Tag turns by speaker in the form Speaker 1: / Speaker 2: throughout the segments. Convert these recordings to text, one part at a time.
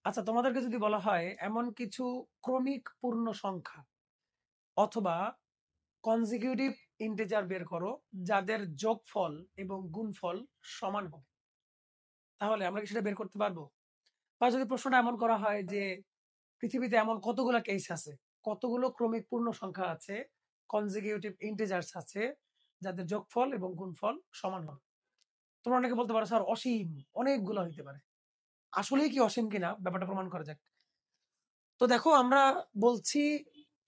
Speaker 1: আচ্ছা, তোমাদেরকে যদি বলা হয় এমন কিছু ক্রমিক পূর্ণ সংখ্যা অথবা কনজিকিউটিভ ইন্টিজার বের করো যাদের যোগফল এবং গুণফল সমান হবে, তাহলে আমরা কি সেটা বের করতে পারবো? বা যদি প্রশ্নটা এমন করা হয় যে পৃথিবীতে এমন কতগুলো কেস আছে, কতগুলো ক্রমিক পূর্ণ সংখ্যা আছে, কনজিকিউটিভ ইন্টিজার্স আছে যাদের যোগফল এবং গুণফল সমান হবে, তোমরা অনেকে বলতে পারো স্যার অসীম, অনেকগুলো হইতে পারে। আসলেই কি অসীম কিনা ব্যাপারটা প্রমাণ করা যাক। তো দেখো, আমরা বলছি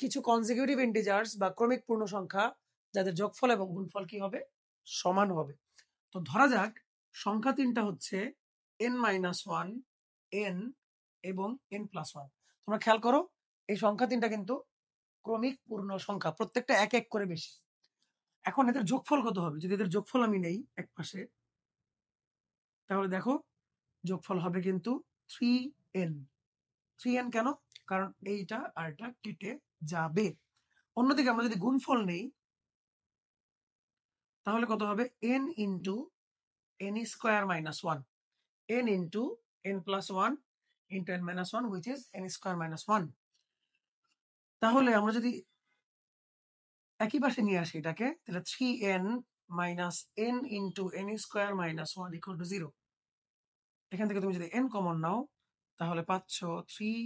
Speaker 1: কিছু কনজিকিউটিভ ইন্টিজার্স বা ক্রমিক পূর্ণ সংখ্যা যাদের যোগফল এবং গুণফল কি হবে, সমান হবে। তো ধরা যাক সংখ্যা তিনটা হচ্ছে n-1, n এবং n+1। তোমরা খেয়াল করো, এই সংখ্যা তিনটা কিন্তু ক্রমিক পূর্ণ সংখ্যা, প্রত্যেকটা এক এক করে বেশি। এখন এদের যোগফল কত হবে? যদি এদের যোগফল আমি নেই এক পাশে, তাহলে দেখো যোগফল হবে কিন্তু 3n। 3n কেন? কারণ এইটা আর এটা কেটে যাবে। অন্যদিকে আমরা যদি গুণফল নেই, তাহলে কত হবে? n into n square minus one, n into n+1 into n-1, which is n square minus one. তাহলে আমরা যদি একই পাশে নিয়ে আসি এটাকে, তাহলে 3n minus n into n square minus one equal to 0। এখান থেকে তুমি যদি n কমন নাও, তাহলে পাচ্ছ 3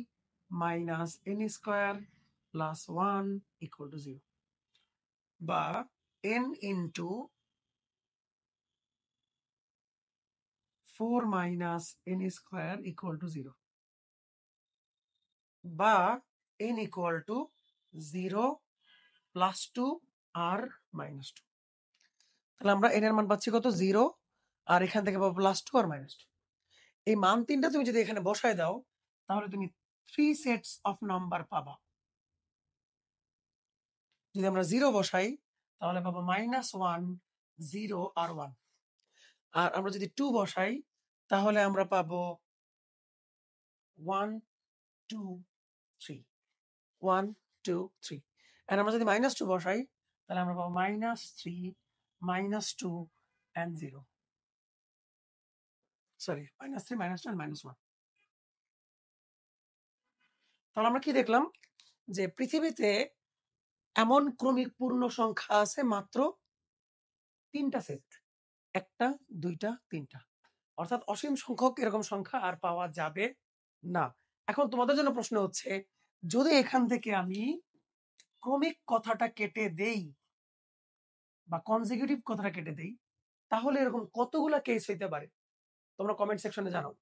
Speaker 1: minus n square plus one equal to 0, বা n into 4 minus n square equal to 0, বা n ইকুয়াল টু 0 প্লাস 2 আর মাইনাস 2। তাহলে আমরা n এর মান পাচ্ছি কত? 0, আর এখান থেকে পাবো প্লাস 2 আর মাইনাস 2। এই মান তিনটা তুমি যদি এখানে বসায় দাও, তাহলে তুমি 3 সেটস অফ নাম্বার পাবা। যদি আমরা 0 বসাই, তাহলে পাবো -1, 0 আর 1। আর আমরা যদি 2 বসাই, তাহলে আমরা পাবো 1, 2, 3, 1, 2, 3। আর আমরা যদি -2 বসাই, তাহলে আমরা পাবো -3, -2 and 0। Sorry, -3, -2 and -1। তাহলে আমরা কি দেখলাম? যে পৃথিবীতে এমন ক্রমিক পূর্ণ সংখ্যা আছে মাত্র 3টা সেট। 1টা, 2টা, 3টা। অর্থাৎ অসীম সংখ্যক এরকম সংখ্যা আর পাওয়া যাবে না। এখন তোমাদের জন্য প্রশ্ন হচ্ছে, যদি এখান থেকে আমি ক্রমিক কথাটা কেটে দেই বা কনজিকিউটিভ কথাটা কেটে দেই, তাহলে এরকম কতগুলা কেস হইতে পারে? তোমরা কমেন্ট সেকশনে জানাও।